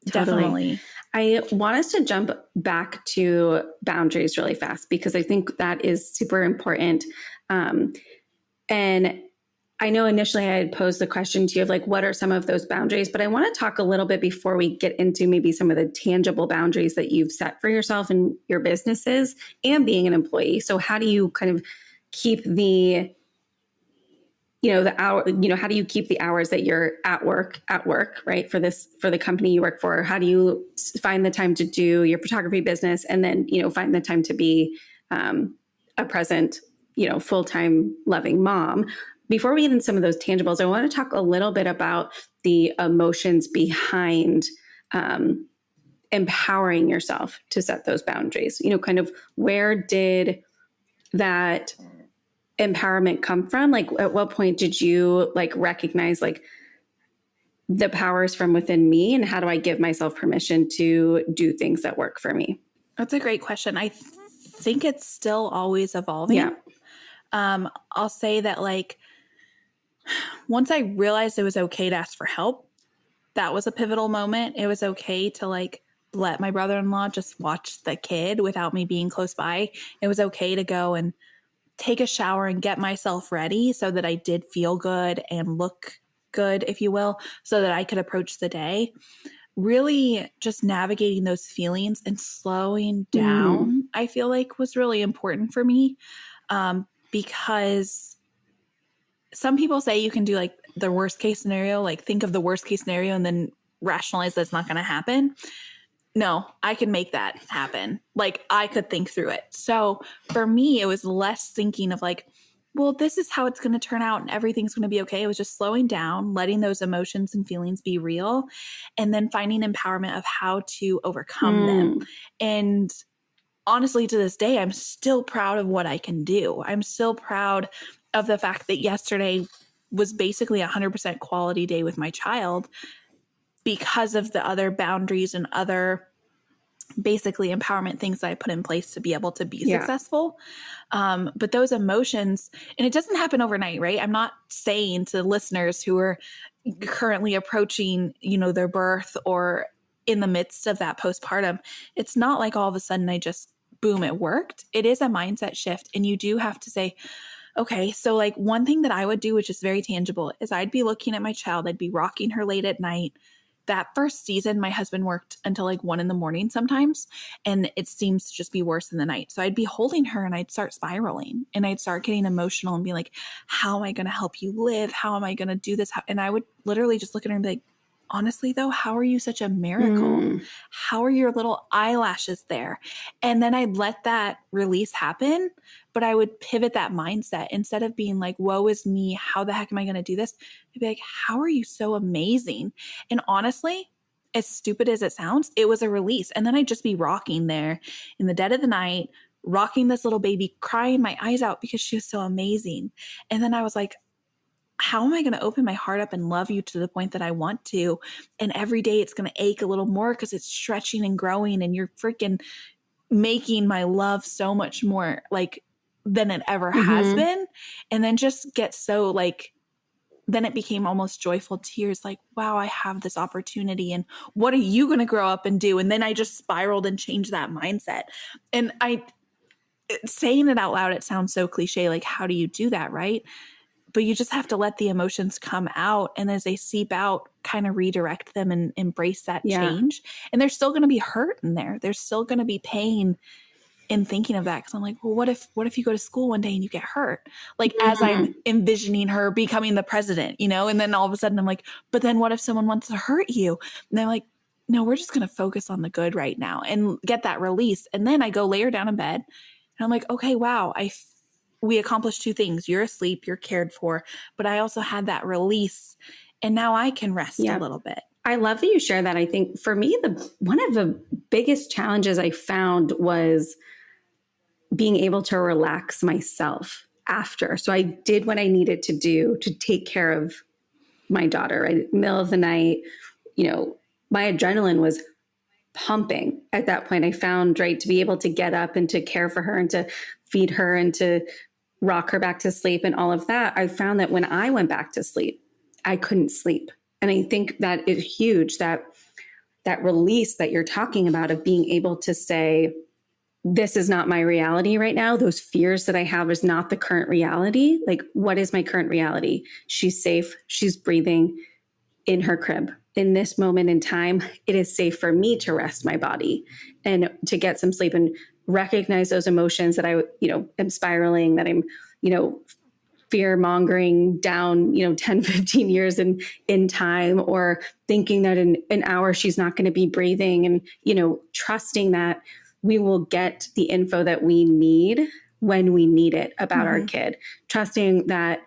So definitely. I want us to jump back to boundaries really fast because I think that is super important. And I know initially I had posed the question to you of like, what are some of those boundaries? But I want to talk a little bit before we get into maybe some of the tangible boundaries that you've set for yourself and your businesses and being an employee. So how do you kind of keep the, the hour, how do you keep the hours that you're at work, right? For the company you work for? How do you find the time to do your photography business and then, find the time to be a present, full-time loving mom? Before we get into some of those tangibles, I want to talk a little bit about the emotions behind empowering yourself to set those boundaries. Kind of where did that empowerment come from? Like, at what point did you recognize the powers from within me, and how do I give myself permission to do things that work for me? That's a great question. I think it's still always evolving. Yeah. I'll say that once I realized it was okay to ask for help, that was a pivotal moment. It was okay to let my brother-in-law just watch the kid without me being close by. It was okay to go and take a shower and get myself ready so that I did feel good and look good, if you will, so that I could approach the day. Really just navigating those feelings and slowing down, I feel like was really important for me because some people say you can do the worst case scenario, think of the worst case scenario and then rationalize that's not going to happen. No, I can make that happen. I could think through it. So for me, it was less thinking of well, this is how it's going to turn out and everything's going to be okay. It was just slowing down, letting those emotions and feelings be real, and then finding empowerment of how to overcome them. And honestly, to this day, I'm still proud of what I can do. I'm still proud of the fact that yesterday was basically 100% quality day with my child because of the other boundaries and other basically empowerment things that I put in place to be able to be successful. But those emotions, and it doesn't happen overnight, right? I'm not saying to listeners who are currently approaching, their birth or in the midst of that postpartum, it's not like all of a sudden I just, boom, it worked. It is a mindset shift. And you do have to say, okay, so one thing that I would do, which is very tangible, is I'd be looking at my child. I'd be rocking her late at night. That first season, my husband worked until 1 a.m. sometimes, and it seems to just be worse in the night. So I'd be holding her and I'd start spiraling and I'd start getting emotional and be like, how am I going to help you live? How am I going to do this? And I would literally just look at her and be like, honestly though, how are you such a miracle? How are your little eyelashes there? And then I'd let that release happen, but I would pivot that mindset instead of being like, woe is me. How the heck am I going to do this? I'd be like, how are you so amazing? And honestly, as stupid as it sounds, it was a release. And then I'd just be rocking there in the dead of the night, rocking this little baby, crying my eyes out because she was so amazing. And then I was like, how am I going to open my heart up and love you to the point that I want to? And every day it's going to ache a little more because it's stretching and growing, and you're freaking making my love so much more like than it ever has been. And then just get so like, then it became almost joyful tears, like, wow, I have this opportunity. And what are you going to grow up and do? And then I just spiraled and changed that mindset. And saying it out loud, it sounds so cliche. Like, how do you do that? Right. But you just have to let the emotions come out. And as they seep out, kind of redirect them and embrace that change. And there's still going to be hurt in there. There's still going to be pain in thinking of that. Cause I'm like, well, what if you go to school one day and you get hurt? Like as I'm envisioning her becoming the president, you know, and then all of a sudden I'm like, but then what if someone wants to hurt you? And they're like, no, we're just going to focus on the good right now and get that release. And then I go lay her down in bed and I'm like, okay, wow. We accomplished two things. You're asleep, you're cared for, but I also had that release and now I can rest a little bit. I love that you share that. I think for me, one of the biggest challenges I found was being able to relax myself after. So I did what I needed to do to take care of my daughter, right? Middle of the night, you know, my adrenaline was pumping at that point. I found, right, to be able to get up and to care for her and to feed her and to rock her back to sleep and all of that. I found that when I went back to sleep, I couldn't sleep. And I think that is huge, that release that you're talking about of being able to say, this is not my reality right now. Those fears that I have is not the current reality. Like, what is my current reality? She's safe. She's breathing in her crib. In this moment in time, it is safe for me to rest my body and to get some sleep and recognize those emotions that I, am spiraling, that I'm, fear mongering down, 10, 15 years in time, or thinking that in an hour she's not going to be breathing, and, trusting that we will get the info that we need when we need it about our kid, trusting that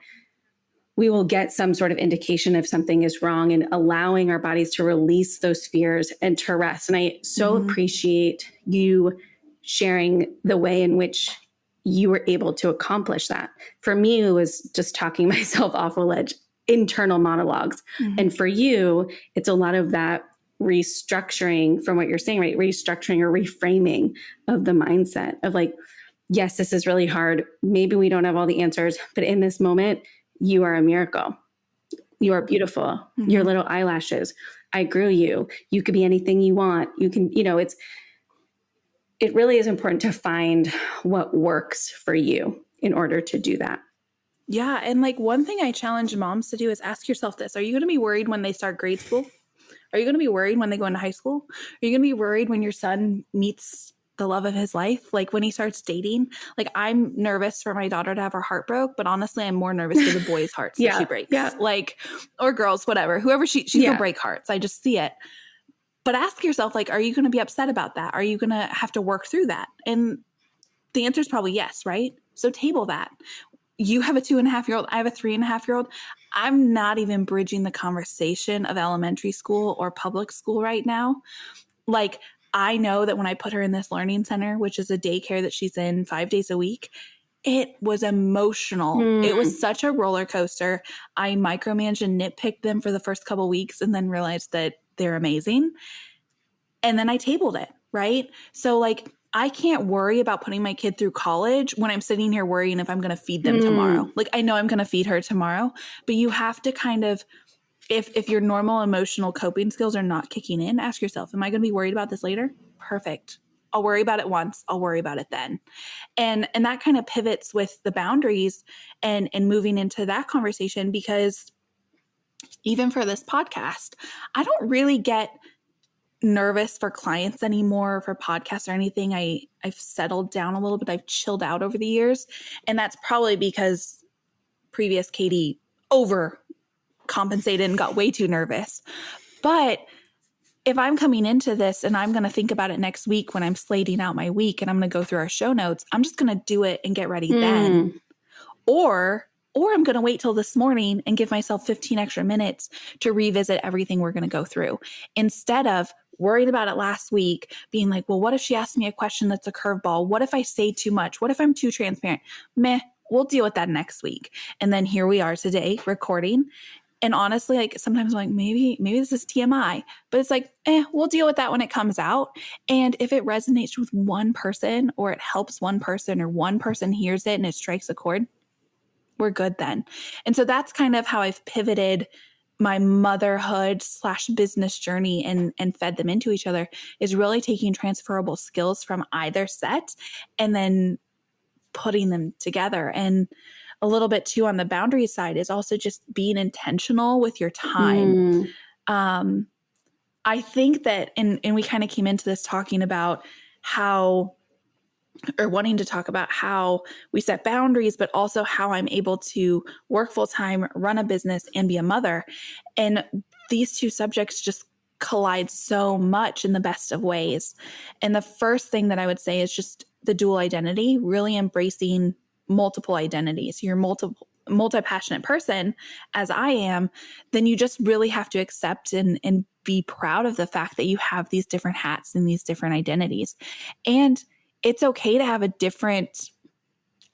we will get some sort of indication if something is wrong, and allowing our bodies to release those fears and to rest. And I so appreciate you sharing the way in which you were able to accomplish that. For me, it was just talking myself off a ledge, internal monologues. And for you, it's a lot of that restructuring from what you're saying, right? Restructuring or reframing of the mindset of like, yes, this is really hard. Maybe we don't have all the answers, but in this moment, you are a miracle. You are beautiful. Your little eyelashes, I grew you. You could be anything you want. You can, it really is important to find what works for you in order to do that. Yeah. And like one thing I challenge moms to do is ask yourself this. Are you going to be worried when they start grade school? Are you going to be worried when they go into high school? Are you going to be worried when your son meets the love of his life? Like when he starts dating? Like I'm nervous for my daughter to have her heart broke, but honestly, I'm more nervous for the boys' hearts that she breaks. Like, or girls, whatever, whoever she's going to break hearts. I just see it. But ask yourself, like, are you going to be upset about that? Are you going to have to work through that? And the answer is probably yes, right? So table that. You have a 2.5-year-old. I have a 3.5-year-old. I'm not even bridging the conversation of elementary school or public school right now. Like, I know that when I put her in this learning center, which is a daycare that she's in 5 days a week, it was emotional. It was such a roller coaster. I micromanaged and nitpicked them for the first couple of weeks and then realized that they're amazing. And then I tabled it, right? So like, I can't worry about putting my kid through college when I'm sitting here worrying if I'm going to feed them tomorrow. Like I know I'm going to feed her tomorrow, but you have to kind of, if your normal emotional coping skills are not kicking in, ask yourself, am I going to be worried about this later? Perfect. I'll worry about it once. I'll worry about it then. And that kind of pivots with the boundaries and moving into that conversation, because even for this podcast, I don't really get nervous for clients anymore, for podcasts or anything. I've settled down a little bit. I've chilled out over the years. And that's probably because previous Katy overcompensated and got way too nervous. But if I'm coming into this and I'm going to think about it next week when I'm slating out my week and I'm going to go through our show notes, I'm just going to do it and get ready then. Or I'm going to wait till this morning and give myself 15 extra minutes to revisit everything we're going to go through instead of worrying about it last week, being like, well, what if she asks me a question that's a curveball? What if I say too much? What if I'm too transparent? Meh, we'll deal with that next week. And then here we are today recording. And honestly, like sometimes I'm like, maybe this is TMI, but it's like, we'll deal with that when it comes out. And if it resonates with one person or it helps one person or one person hears it and it strikes a chord, we're good then. And so that's kind of how I've pivoted my motherhood / business journey and fed them into each other, is really taking transferable skills from either set and then putting them together. And a little bit too on the boundary side is also just being intentional with your time. I think that, and we kind of came into this talking about wanting to talk about how we set boundaries, but also how I'm able to work full time, run a business, and be a mother. And these two subjects just collide so much in the best of ways. And the first thing that I would say is just the dual identity, really embracing multiple identities. You're multi-passionate person, as I am, then you just really have to accept and be proud of the fact that you have these different hats and these different identities. And it's okay to have a different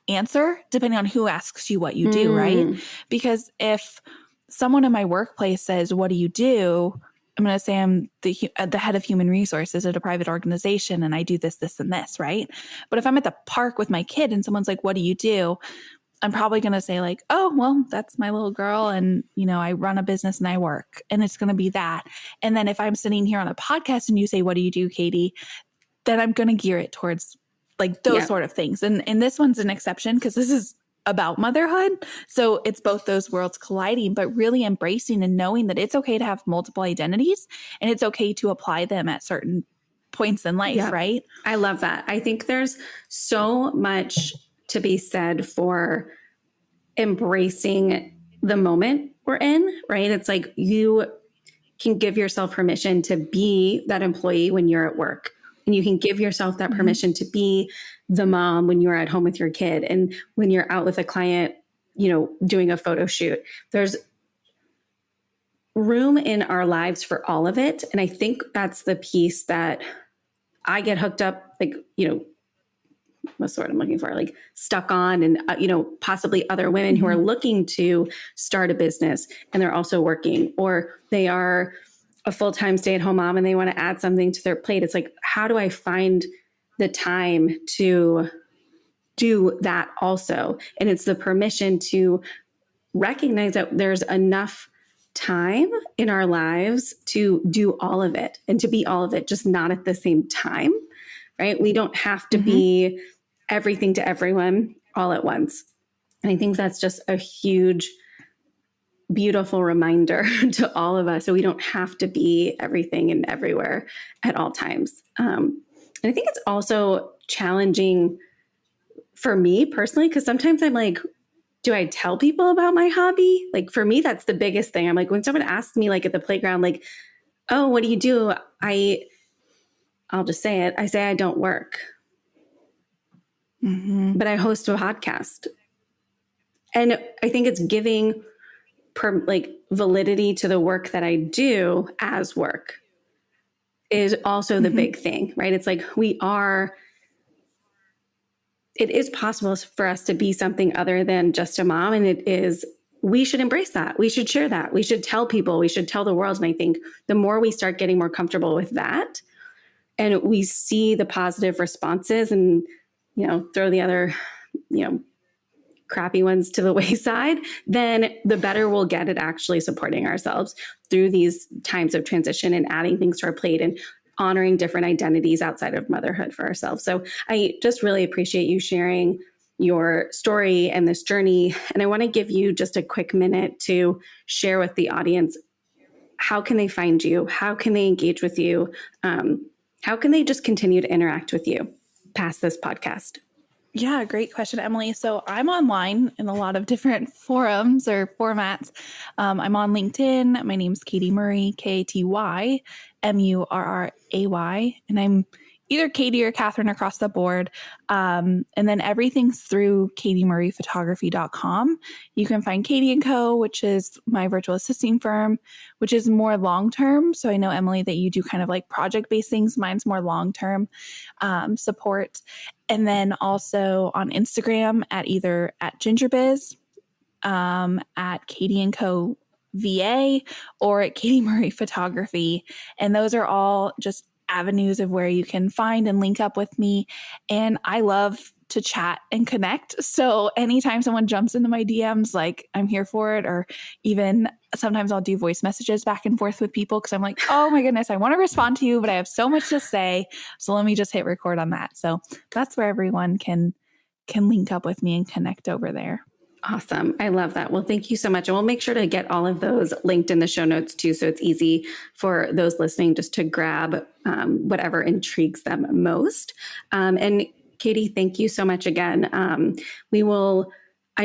answer depending on who asks you what you do, right? Because if someone in my workplace says, what do you do? I'm going to say I'm the head of human resources at a private organization and I do this, this, and this, right? But if I'm at the park with my kid and someone's like, what do you do? I'm probably going to say like, oh, well, that's my little girl. And, I run a business and I work, and it's going to be that. And then if I'm sitting here on a podcast and you say, what do you do, Katy? Then I'm going to gear it towards like those sort of things. And this one's an exception because this is about motherhood. So it's both those worlds colliding, but really embracing and knowing that it's okay to have multiple identities and it's okay to apply them at certain points in life, right? I love that. I think there's so much to be said for embracing the moment we're in, right? It's like you can give yourself permission to be that employee when you're at work. And you can give yourself that permission to be the mom when you're at home with your kid and when you're out with a client, doing a photo shoot. There's room in our lives for all of it. And I think that's the piece that I get hooked up, like, what's the word I'm looking for? Like stuck on, and, possibly other women who are looking to start a business and they're also working, or they are a full-time stay-at-home mom and they want to add something to their plate. It's like, how do I find the time to do that also? And it's the permission to recognize that there's enough time in our lives to do all of it and to be all of it, just not at the same time, right? We don't have to be everything to everyone all at once. And I think that's just a huge, beautiful reminder to all of us. So we don't have to be everything and everywhere at all times. And I think it's also challenging for me personally, because sometimes I'm like, do I tell people about my hobby? Like for me, that's the biggest thing. I'm like, when someone asks me like at the playground, like, oh, what do you do? I'll just say it. I say I don't work, but I host a podcast. And I think it's giving validity to the work that I do as work is also the big thing, right? It's like it is possible for us to be something other than just a mom. And we should embrace that. We should share that. We should tell people, we should tell the world. And I think the more we start getting more comfortable with that and we see the positive responses and, throw the other, crappy ones to the wayside, then the better we'll get at actually supporting ourselves through these times of transition and adding things to our plate and honoring different identities outside of motherhood for ourselves. So I just really appreciate you sharing your story and this journey. And I want to give you just a quick minute to share with the audience, how can they find you? How can they engage with you? How can they just continue to interact with you past this podcast? Yeah, great question, Emily. So I'm online in a lot of different forums or formats. I'm on LinkedIn. My name's Katy Murray, Katy Murray, and I'm either Katy or Catherine across the board. And then everything's through katymurrayphotography.com. You can find Katy & Co., which is my virtual assisting firm, which is more long-term. So I know, Emily, that you do kind of like project-based things. Mine's more long-term support. And then also on Instagram at either at GingerBiz, at Katy & Co. VA, or at Katy Murray Photography. And those are all just avenues of where you can find and link up with me. And I love to chat and connect. So anytime someone jumps into my DMs, like, I'm here for it. Or even sometimes I'll do voice messages back and forth with people because I'm like, oh my goodness, I want to respond to you, but I have so much to say. So let me just hit record on that. So that's where everyone can link up with me and connect over there. Awesome. I love that. Well, thank you so much. And we'll make sure to get all of those linked in the show notes too. So it's easy for those listening just to grab whatever intrigues them most. And Katy, thank you so much again. I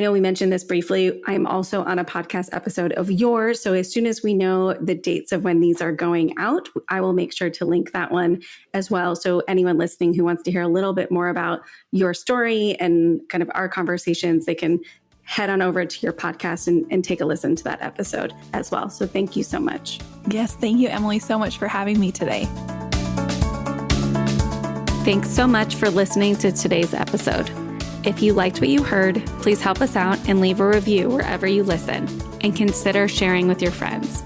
know we mentioned this briefly. I'm also on a podcast episode of yours. So as soon as we know the dates of when these are going out, I will make sure to link that one as well. So anyone listening who wants to hear a little bit more about your story and kind of our conversations, they can head on over to your podcast and take a listen to that episode as well. So thank you so much. Yes, thank you, Emily, so much for having me today. Thanks so much for listening to today's episode. If you liked what you heard, please help us out and leave a review wherever you listen, and consider sharing with your friends.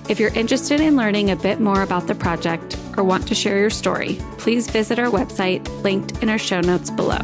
If you're interested in learning a bit more about the project or want to share your story, please visit our website linked in our show notes below.